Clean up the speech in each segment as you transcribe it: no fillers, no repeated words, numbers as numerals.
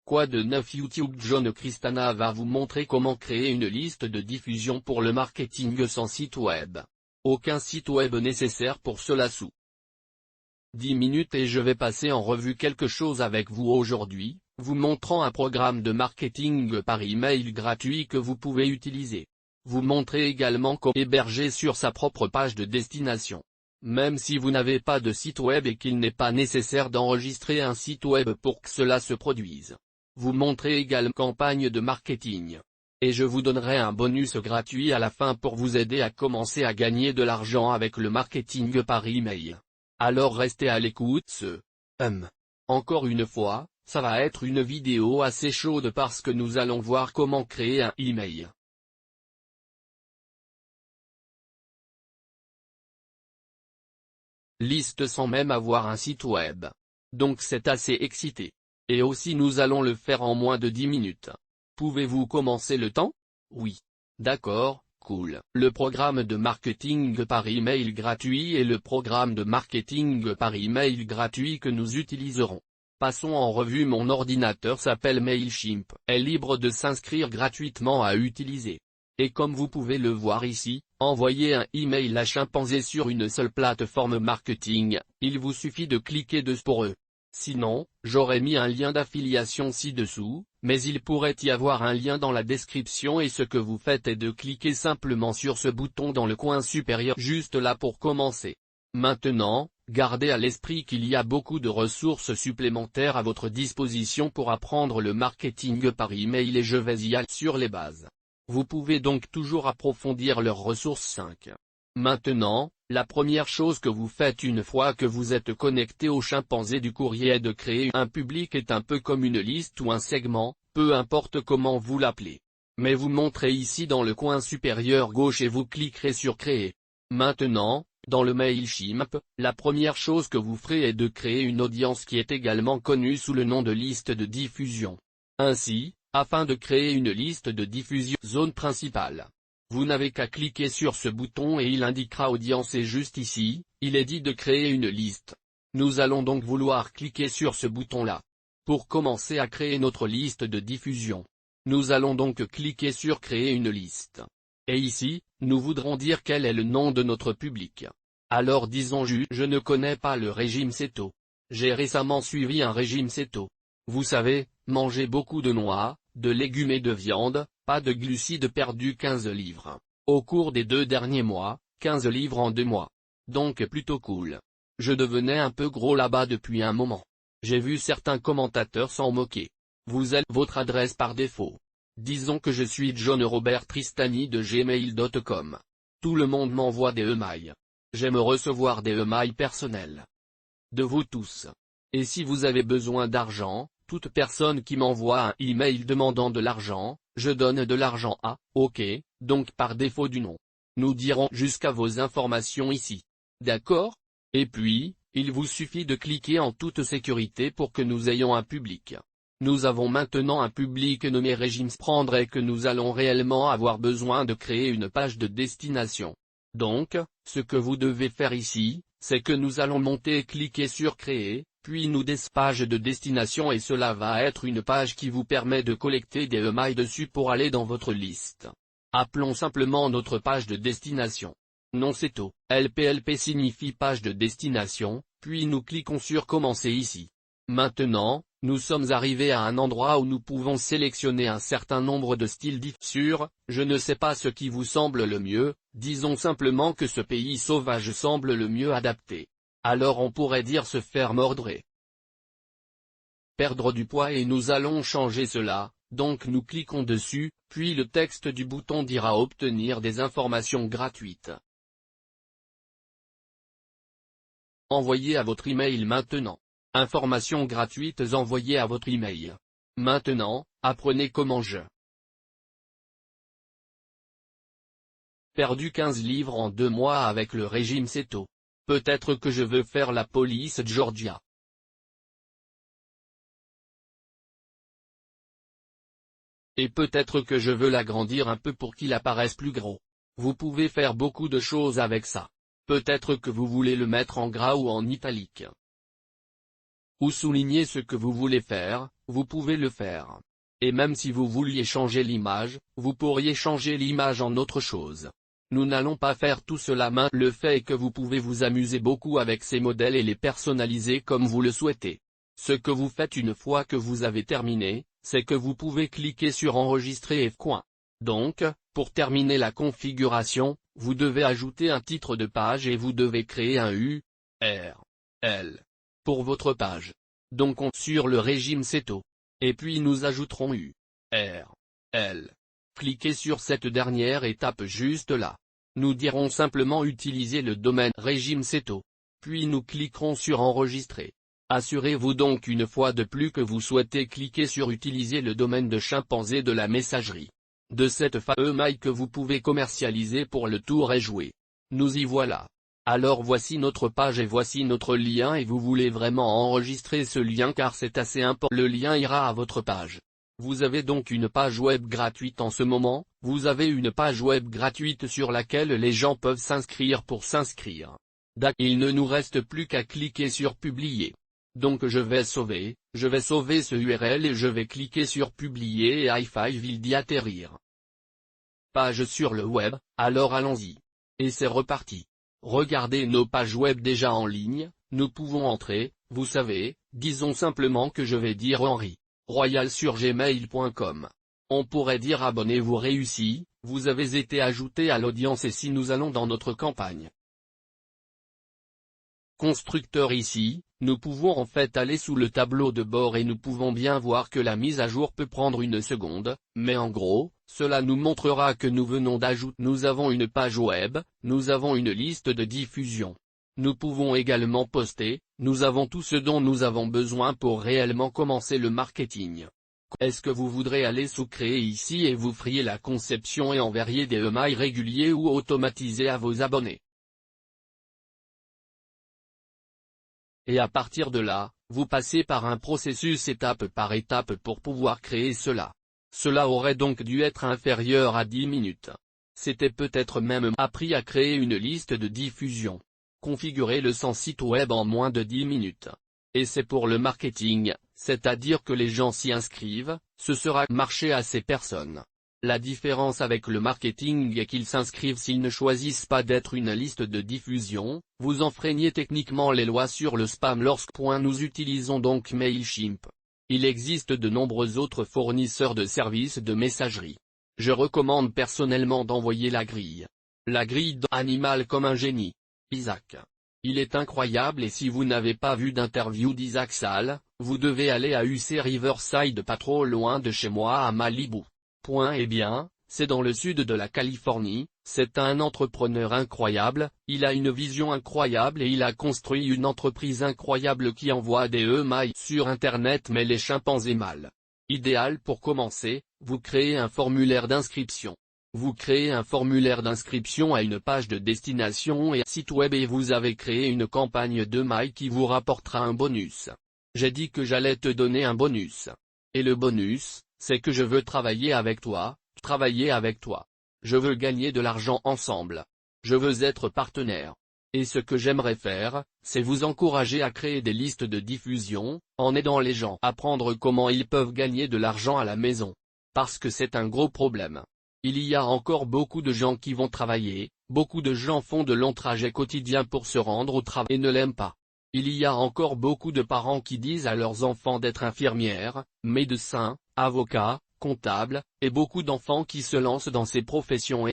Quoi de neuf? YouTube? John Cristana va vous montrer comment créer une liste de diffusion pour le marketing sans site web. Aucun site web nécessaire pour cela. Sous 10 minutes et je vais passer en revue quelque chose avec vous aujourd'hui, vous montrant un programme de marketing par email gratuit que vous pouvez utiliser. Vous montrer également comment héberger sur sa propre page de destination. Même si vous n'avez pas de site web et qu'il n'est pas nécessaire d'enregistrer un site web pour que cela se produise. Vous montrer également campagne de marketing. Et je vous donnerai un bonus gratuit à la fin pour vous aider à commencer à gagner de l'argent avec le marketing par email. Alors restez à l'écoute. Encore une fois, ça va être une vidéo assez chaude parce que nous allons voir comment créer un email. Liste sans même avoir un site web. Donc c'est assez excité. Et aussi nous allons le faire en moins de 10 minutes. Pouvez-vous commencer le temps? Oui. D'accord, cool. Le programme de marketing par email gratuit est le programme de marketing par email gratuit que nous utiliserons. Passons en revue. Mon ordinateur s'appelle Mailchimp. Est libre de s'inscrire gratuitement à utiliser. Et comme vous pouvez le voir ici, envoyer un email à Chimpanzé sur une seule plateforme marketing, il vous suffit de cliquer dessus pour eux. Sinon, j'aurais mis un lien d'affiliation ci-dessous, mais il pourrait y avoir un lien dans la description et ce que vous faites est de cliquer simplement sur ce bouton dans le coin supérieur juste là pour commencer. Maintenant, gardez à l'esprit qu'il y a beaucoup de ressources supplémentaires à votre disposition pour apprendre le marketing par email et je vais y aller sur les bases. Vous pouvez donc toujours approfondir leurs ressources 5. Maintenant, la première chose que vous faites une fois que vous êtes connecté au Chimpanzé du courrier est de créer un public est un peu comme une liste ou un segment, peu importe comment vous l'appelez. Mais vous montrez ici dans le coin supérieur gauche et vous cliquerez sur créer. Maintenant, dans le Mailchimp, la première chose que vous ferez est de créer une audience qui est également connue sous le nom de liste de diffusion. Ainsi, afin de créer une liste de diffusion zone principale. Vous n'avez qu'à cliquer sur ce bouton et il indiquera audience et juste ici, il est dit de créer une liste. Nous allons donc vouloir cliquer sur ce bouton-là. Pour commencer à créer notre liste de diffusion. Nous allons donc cliquer sur créer une liste. Et ici, nous voudrons dire quel est le nom de notre public. Alors disons je ne connais pas le régime Céto. J'ai récemment suivi un régime Céto. Vous savez, manger beaucoup de noix, de légumes et de viande, pas de glucides, perdu 15 livres. Au cours des 2 derniers mois, 15 livres en 2 mois. Donc plutôt cool. Je devenais un peu gros là-bas depuis un moment. J'ai vu certains commentateurs s'en moquer. Vous êtes votre adresse par défaut. Disons que je suis John Robert Tristani de gmail.com. Tout le monde m'envoie des emails. J'aime recevoir des emails personnels. De vous tous. Et si vous avez besoin d'argent, toute personne qui m'envoie un email demandant de l'argent, je donne de l'argent à, ok, donc par défaut du nom. Nous dirons jusqu'à vos informations ici. D'accord? Et puis, il vous suffit de cliquer en toute sécurité pour que nous ayons un public. Nous avons maintenant un public nommé Régime prendrait que nous allons réellement avoir besoin de créer une page de destination. Donc, ce que vous devez faire ici, c'est que nous allons monter et cliquer sur créer, puis nous des pages de destination et cela va être une page qui vous permet de collecter des emails dessus pour aller dans votre liste. Appelons simplement notre page de destination. Non Céto, LPLP signifie page de destination, puis nous cliquons sur commencer ici. Maintenant, nous sommes arrivés à un endroit où nous pouvons sélectionner un certain nombre de styles sur, je ne sais pas ce qui vous semble le mieux, disons simplement que ce pays sauvage semble le mieux adapté. Alors on pourrait dire se faire mordre et perdre du poids et nous allons changer cela, donc nous cliquons dessus, puis le texte du bouton dira obtenir des informations gratuites. Envoyez à votre email maintenant. Informations gratuites envoyées à votre email. Maintenant, apprenez comment je perdu 15 livres en 2 mois avec le régime Céto. Peut-être que je veux faire la police Georgia. Et peut-être que je veux l'agrandir un peu pour qu'il apparaisse plus gros. Vous pouvez faire beaucoup de choses avec ça. Peut-être que vous voulez le mettre en gras ou en italique. Ou souligner ce que vous voulez faire, vous pouvez le faire. Et même si vous vouliez changer l'image, vous pourriez changer l'image en autre chose. Nous n'allons pas faire tout cela main. Le fait est que vous pouvez vous amuser beaucoup avec ces modèles et les personnaliser comme vous le souhaitez. Ce que vous faites une fois que vous avez terminé, c'est que vous pouvez cliquer sur enregistrer et coin. Donc, pour terminer la configuration, vous devez ajouter un titre de page et vous devez créer un URL pour votre page. Donc sur le régime Seto. Et puis nous ajouterons URL. Cliquez sur cette dernière étape juste là. Nous dirons simplement utiliser le domaine régime Seto. Puis nous cliquerons sur enregistrer. Assurez-vous donc une fois de plus que vous souhaitez cliquer sur utiliser le domaine de chimpanzé de la messagerie. De cette mail que vous pouvez commercialiser pour le tour est joué. Nous y voilà. Alors voici notre page et voici notre lien et vous voulez vraiment enregistrer ce lien car c'est assez important. Le lien ira à votre page. Vous avez donc une page web gratuite en ce moment, vous avez une page web gratuite sur laquelle les gens peuvent s'inscrire pour s'inscrire. Il ne nous reste plus qu'à cliquer sur publier. Donc je vais sauver ce URL et je vais cliquer sur publier et hi-fi il d'y atterrir. Page sur le web, alors allons-y. Et c'est reparti. Regardez nos pages web déjà en ligne, nous pouvons entrer, vous savez, disons simplement que je vais dire Henri Royal sur gmail.com. On pourrait dire abonnez-vous réussi, vous avez été ajouté à l'audience et si nous allons dans notre campagne constructeur ici, nous pouvons en fait aller sous le tableau de bord et nous pouvons bien voir que la mise à jour peut prendre une seconde, mais en gros, cela nous montrera que nous venons d'ajouter. Nous avons une page web, nous avons une liste de diffusion. Nous pouvons également poster, nous avons tout ce dont nous avons besoin pour réellement commencer le marketing. Est-ce que vous voudrez aller sous créer ici et vous feriez la conception et enverriez des emails réguliers ou automatisés à vos abonnés? Et à partir de là, vous passez par un processus étape par étape pour pouvoir créer cela. Cela aurait donc dû être inférieur à 10 minutes. C'était peut-être même appris à créer une liste de diffusion. Configurez-le sans site web en moins de 10 minutes. Et c'est pour le marketing, c'est-à-dire que les gens s'y inscrivent, ce sera marché à ces personnes. La différence avec le marketing est qu'ils s'inscrivent s'ils ne choisissent pas d'être une liste de diffusion, vous enfreignez techniquement les lois sur le spam nous utilisons donc MailChimp. Il existe de nombreux autres fournisseurs de services de messagerie. Je recommande personnellement d'envoyer la grille. La grille d'Animal comme un génie. Isaac. Il est incroyable et si vous n'avez pas vu d'interview d'Isaac Sale, vous devez aller à UC Riverside pas trop loin de chez moi à Malibu. Eh bien, c'est dans le sud de la Californie, c'est un entrepreneur incroyable, il a une vision incroyable et il a construit une entreprise incroyable qui envoie des emails sur Internet mais les chimpanzés mal. Idéal pour commencer, vous créez un formulaire d'inscription. Vous créez un formulaire d'inscription à une page de destination et un site web et vous avez créé une campagne de mail qui vous rapportera un bonus. J'ai dit que j'allais te donner un bonus. Et le bonus, c'est que je veux travailler avec toi. Je veux gagner de l'argent ensemble. Je veux être partenaire. Et ce que j'aimerais faire, c'est vous encourager à créer des listes de diffusion, en aidant les gens à apprendre comment ils peuvent gagner de l'argent à la maison. Parce que c'est un gros problème. Il y a encore beaucoup de gens qui vont travailler, beaucoup de gens font de longs trajets quotidiens pour se rendre au travail et ne l'aiment pas. Il y a encore beaucoup de parents qui disent à leurs enfants d'être infirmières, médecins, avocats, comptables, et beaucoup d'enfants qui se lancent dans ces professions et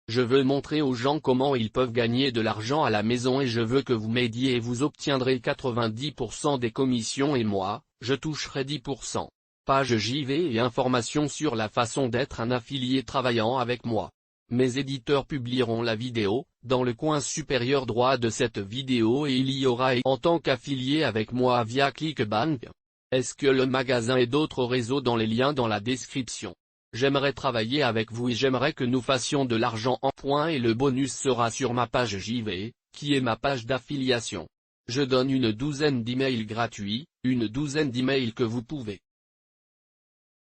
je veux montrer aux gens comment ils peuvent gagner de l'argent à la maison et je veux que vous m'aidiez et vous obtiendrez 90% des commissions et moi, je toucherai 10%. Page JV et informations sur la façon d'être un affilié travaillant avec moi. Mes éditeurs publieront la vidéo, dans le coin supérieur droit de cette vidéo et il y aura en tant qu'affilié avec moi via ClickBank. Est-ce que le magasin et d'autres réseaux dans les liens dans la description. J'aimerais travailler avec vous et j'aimerais que nous fassions de l'argent en points et le bonus sera sur ma page JV, qui est ma page d'affiliation. Je donne une douzaine d'emails gratuits, une douzaine d'emails que vous pouvez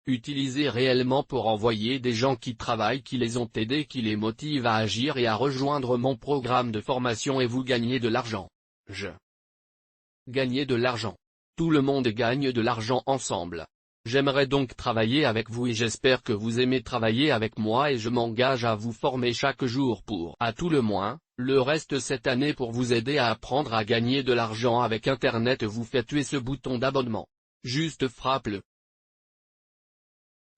utiliser réellement pour envoyer des gens qui travaillent, qui les ont aidés, qui les motivent à agir et à rejoindre mon programme de formation et vous gagnez de l'argent. Gagner de l'argent. Tout le monde gagne de l'argent ensemble. J'aimerais donc travailler avec vous et j'espère que vous aimez travailler avec moi et je m'engage à vous former chaque jour pour, à tout le moins, le reste cette année pour vous aider à apprendre à gagner de l'argent avec Internet. Vous faites tuer ce bouton d'abonnement. Juste frappe-le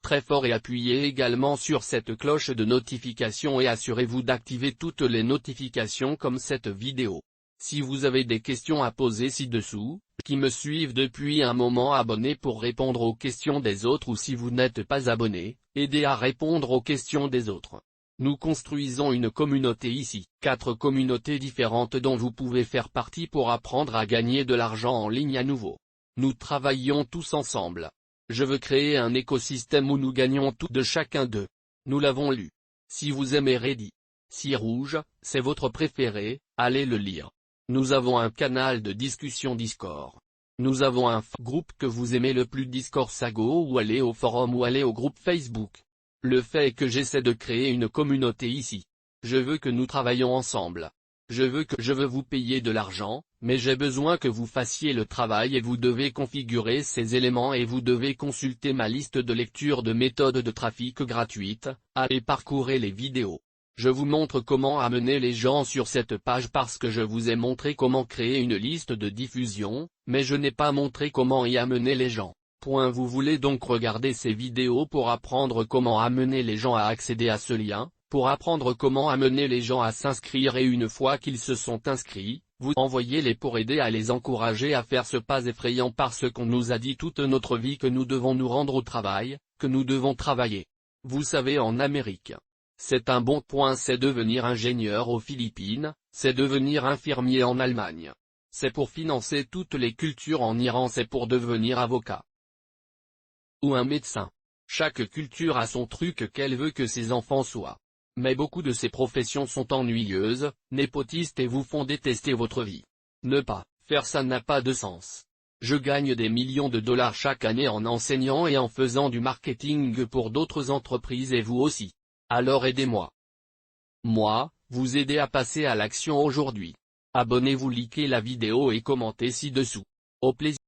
très fort et appuyez également sur cette cloche de notification et assurez-vous d'activer toutes les notifications comme cette vidéo. Si vous avez des questions à poser ci-dessous, qui me suivent depuis un moment, abonnez pour répondre aux questions des autres, ou si vous n'êtes pas abonné, aidez à répondre aux questions des autres. Nous construisons une communauté ici, 4 communautés différentes dont vous pouvez faire partie pour apprendre à gagner de l'argent en ligne à nouveau. Nous travaillons tous ensemble. Je veux créer un écosystème où nous gagnons tout de chacun d'eux. Nous l'avons lu. Si vous aimez Reddit, si rouge, c'est votre préféré, allez le lire. Nous avons un canal de discussion Discord. Nous avons un groupe que vous aimez le plus, Discord Sago, ou allez au forum ou allez au groupe Facebook. Le fait est que j'essaie de créer une communauté ici. Je veux que nous travaillions ensemble. Je veux vous payer de l'argent, mais j'ai besoin que vous fassiez le travail et vous devez configurer ces éléments et vous devez consulter ma liste de lecture de méthodes de trafic gratuites, allez parcourir les vidéos. Je vous montre comment amener les gens sur cette page parce que je vous ai montré comment créer une liste de diffusion, mais je n'ai pas montré comment y amener les gens. Vous voulez donc regarder ces vidéos pour apprendre comment amener les gens à accéder à ce lien, pour apprendre comment amener les gens à s'inscrire et une fois qu'ils se sont inscrits, vous envoyez-les pour aider à les encourager à faire ce pas effrayant parce qu'on nous a dit toute notre vie que nous devons nous rendre au travail, que nous devons travailler. Vous savez, en Amérique, c'est un bon point, c'est devenir ingénieur aux Philippines, c'est devenir infirmier en Allemagne. C'est pour financer toutes les cultures en Iran, c'est pour devenir avocat. Ou un médecin. Chaque culture a son truc qu'elle veut que ses enfants soient. Mais beaucoup de ces professions sont ennuyeuses, népotistes et vous font détester votre vie. Ne pas faire ça n'a pas de sens. Je gagne des millions de dollars chaque année en enseignant et en faisant du marketing pour d'autres entreprises et vous aussi. Alors aidez-moi. Moi, vous aider à passer à l'action aujourd'hui. Abonnez-vous, likez la vidéo et commentez ci-dessous. Au plaisir.